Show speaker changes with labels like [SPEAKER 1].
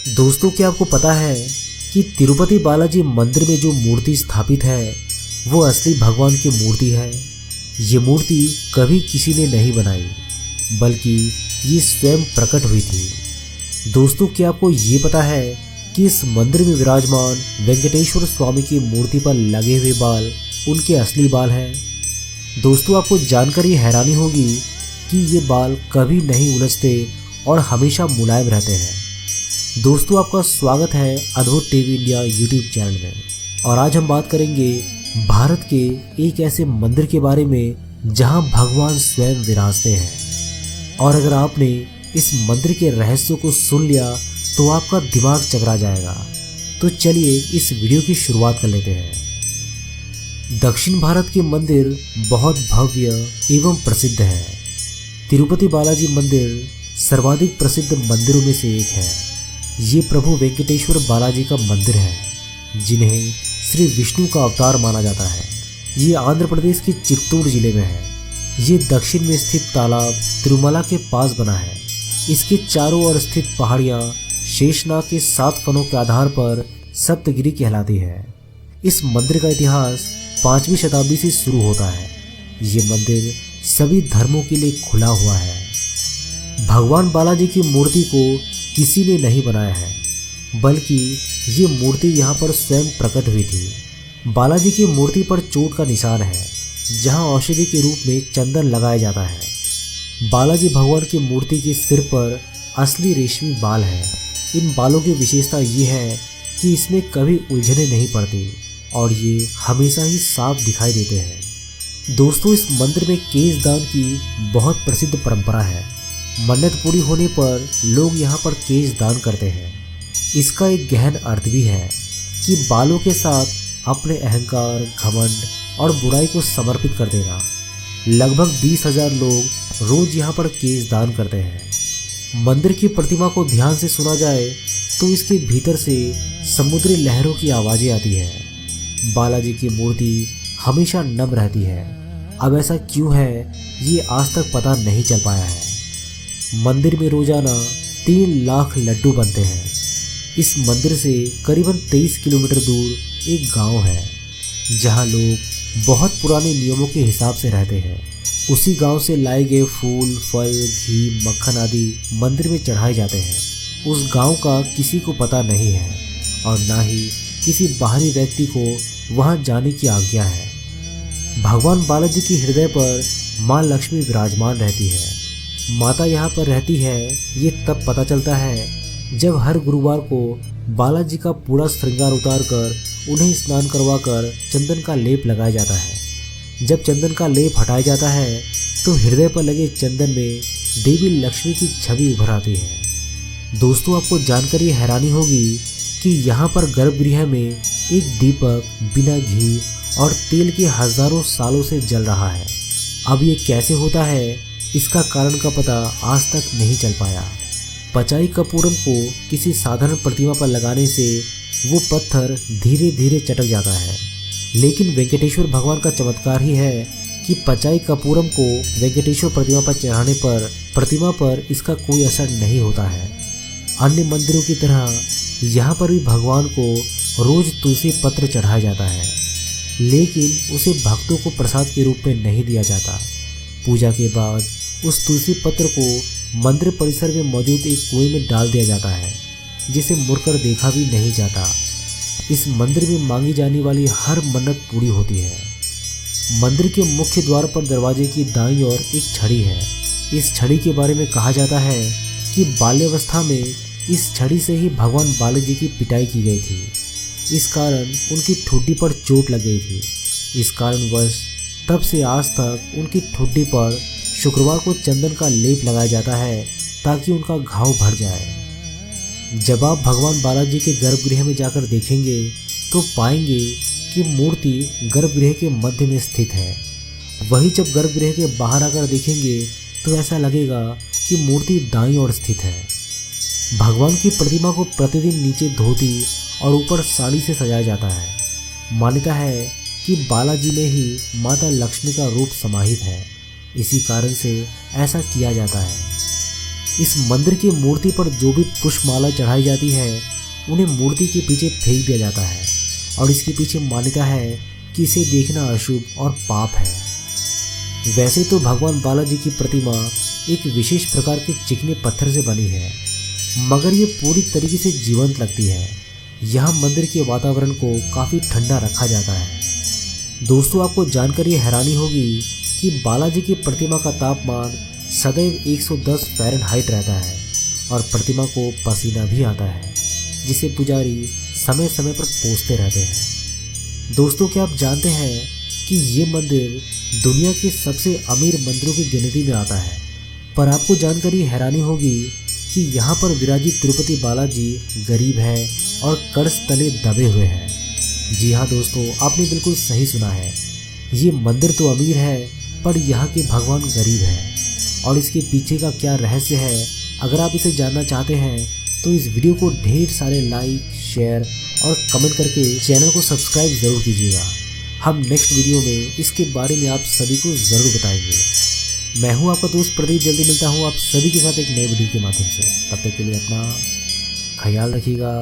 [SPEAKER 1] दोस्तों, क्या आपको पता है कि तिरुपति बालाजी मंदिर में जो मूर्ति स्थापित है वो असली भगवान की मूर्ति है। ये मूर्ति कभी किसी ने नहीं बनाई, बल्कि ये स्वयं प्रकट हुई थी। दोस्तों, क्या आपको ये पता है कि इस मंदिर में विराजमान वेंकटेश्वर स्वामी की मूर्ति पर लगे हुए बाल उनके असली बाल हैं। दोस्तों, आपको जानकर ये हैरानी होगी कि ये बाल कभी नहीं उलझते और हमेशा मुलायम रहते हैं। दोस्तों, आपका स्वागत है अद्भुत टीवी इंडिया यूट्यूब चैनल में। और आज हम बात करेंगे भारत के एक ऐसे मंदिर के बारे में जहां भगवान स्वयं विराजते हैं। और अगर आपने इस मंदिर के रहस्यों को सुन लिया तो आपका दिमाग चकरा जाएगा। तो चलिए इस वीडियो की शुरुआत कर लेते हैं। दक्षिण भारत के मंदिर बहुत भव्य एवं प्रसिद्ध है। तिरुपति बालाजी मंदिर सर्वाधिक प्रसिद्ध मंदिरों में से एक है। ये प्रभु वेंकटेश्वर बालाजी का मंदिर है, जिन्हें श्री विष्णु का अवतार माना जाता है। ये आंध्र प्रदेश के चित्तूर जिले में है। ये दक्षिण में स्थित तालाब तिरुमला के पास बना है। इसके चारों ओर स्थित पहाड़ियाँ शेषनाग के 7 फनों के आधार पर सप्तगिरी कहलाती है। इस मंदिर का इतिहास 5वीं शताब्दी से शुरू होता है। ये मंदिर सभी धर्मों के लिए खुला हुआ है। भगवान बालाजी की मूर्ति को किसी ने नहीं बनाया है, बल्कि ये मूर्ति यहाँ पर स्वयं प्रकट हुई थी। बालाजी की मूर्ति पर चोट का निशान है, जहाँ औषधि के रूप में चंदन लगाया जाता है। बालाजी भगवान की मूर्ति के सिर पर असली रेशमी बाल है। इन बालों की विशेषता ये है कि इसमें कभी उलझने नहीं पड़ती और ये हमेशा ही साफ दिखाई देते हैं। दोस्तों, इस मंदिर में केश दान की बहुत प्रसिद्ध परंपरा है। मन्नत पूरी होने पर लोग यहाँ पर केश दान करते हैं। इसका एक गहन अर्थ भी है कि बालों के साथ अपने अहंकार, घमंड और बुराई को समर्पित कर देना। लगभग 20,000 लोग रोज यहाँ पर केश दान करते हैं। मंदिर की प्रतिमा को ध्यान से सुना जाए तो इसके भीतर से समुद्री लहरों की आवाजें आती है। बालाजी की मूर्ति हमेशा नम रहती है। अब ऐसा क्यों है, ये आज तक पता नहीं चल पाया है। मंदिर में रोजाना 3 लाख लड्डू बनते हैं। इस मंदिर से करीबन 23 किलोमीटर दूर एक गांव है, जहां लोग बहुत पुराने नियमों के हिसाब से रहते हैं। उसी गांव से लाए गए फूल, फल, घी, मक्खन आदि मंदिर में चढ़ाए जाते हैं। उस गांव का किसी को पता नहीं है और ना ही किसी बाहरी व्यक्ति को वहां जाने की आज्ञा है। भगवान बालाजी की हृदय पर माँ लक्ष्मी विराजमान रहती है। माता यहाँ पर रहती है ये तब पता चलता है जब हर गुरुवार को बालाजी का पूरा श्रृंगार उतार कर उन्हें स्नान करवाकर चंदन का लेप लगाया जाता है। जब चंदन का लेप हटाया जाता है तो हृदय पर लगे चंदन में देवी लक्ष्मी की छवि उभर आती है। दोस्तों, आपको जानकर ये हैरानी होगी कि यहाँ पर गर्भगृह में एक दीपक बिना घी और तेल के हजारों सालों से जल रहा है। अब ये कैसे होता है, इसका कारण का पता आज तक नहीं चल पाया। पचाई कपूरम को किसी साधारण प्रतिमा पर लगाने से वो पत्थर धीरे धीरे चटक जाता है, लेकिन वेंकटेश्वर भगवान का चमत्कार ही है कि पचाई कपूरम को वेंकटेश्वर प्रतिमा पर चढ़ाने पर प्रतिमा पर इसका कोई असर नहीं होता है। अन्य मंदिरों की तरह यहाँ पर भी भगवान को रोज तुलसी पत्र चढ़ाया जाता है, लेकिन उसे भक्तों को प्रसाद के रूप में नहीं दिया जाता। पूजा के बाद उस तुलसी पत्र को मंदिर परिसर में मौजूद एक कुएं में डाल दिया जाता है, जिसे मुड़कर देखा भी नहीं जाता। इस मंदिर में मांगी जाने वाली हर मन्नत पूरी होती है। मंदिर के मुख्य द्वार पर दरवाजे की दाईं ओर एक छड़ी है। इस छड़ी के बारे में कहा जाता है कि बाल्यावस्था में इस छड़ी से ही भगवान बालाजी की पिटाई की गई थी। इस कारण उनकी ठुड्डी पर चोट लग गई थी। इस कारणवश तब से आज तक उनकी ठुड्डी पर शुक्रवार को चंदन का लेप लगाया जाता है ताकि उनका घाव भर जाए। जब आप भगवान बालाजी के गर्भगृह में जाकर देखेंगे तो पाएंगे कि मूर्ति गर्भगृह के मध्य में स्थित है। वहीं जब गर्भगृह के बाहर आकर देखेंगे तो ऐसा लगेगा कि मूर्ति दाईं ओर स्थित है। भगवान की प्रतिमा को प्रतिदिन नीचे धोती और ऊपर साड़ी से सजाया जाता है। मान्यता है कि बालाजी में ही माता लक्ष्मी का रूप समाहित है। इसी कारण से ऐसा किया जाता है। इस मंदिर की मूर्ति पर जो भी पुष्पमाला चढ़ाई जाती है उन्हें मूर्ति के पीछे फेंक दिया जाता है और इसके पीछे मान्यता है कि इसे देखना अशुभ और पाप है। वैसे तो भगवान बालाजी की प्रतिमा एक विशेष प्रकार के चिकने पत्थर से बनी है, मगर ये पूरी तरीके से जीवंत लगती है। यहाँ मंदिर के वातावरण को काफ़ी ठंडा रखा जाता है। दोस्तों, आपको जानकर ये हैरानी होगी कि बालाजी की प्रतिमा का तापमान सदैव 110 फ़ारेनहाइट रहता है और प्रतिमा को पसीना भी आता है, जिसे पुजारी समय समय पर पोंछते रहते हैं। दोस्तों, क्या आप जानते हैं कि ये मंदिर दुनिया के सबसे अमीर मंदिरों की गिनती में आता है। पर आपको जानकर ये हैरानी होगी कि यहाँ पर विराजित तिरुपति बालाजी गरीब है और कर्ज तले दबे हुए हैं। जी हाँ दोस्तों, आपने बिल्कुल सही सुना है। ये मंदिर तो अमीर है पर यहाँ के भगवान गरीब हैं। और इसके पीछे का क्या रहस्य है, अगर आप इसे जानना चाहते हैं तो इस वीडियो को ढेर सारे लाइक, शेयर और कमेंट करके चैनल को सब्सक्राइब ज़रूर कीजिएगा। हम नेक्स्ट वीडियो में इसके बारे में आप सभी को ज़रूर बताएंगे। मैं हूँ आपका दोस्त प्रदीप, जल्दी मिलता हूँ आप सभी के साथ एक नए वीडियो के माध्यम से। तब तक के लिए अपना ख्याल रखिएगा।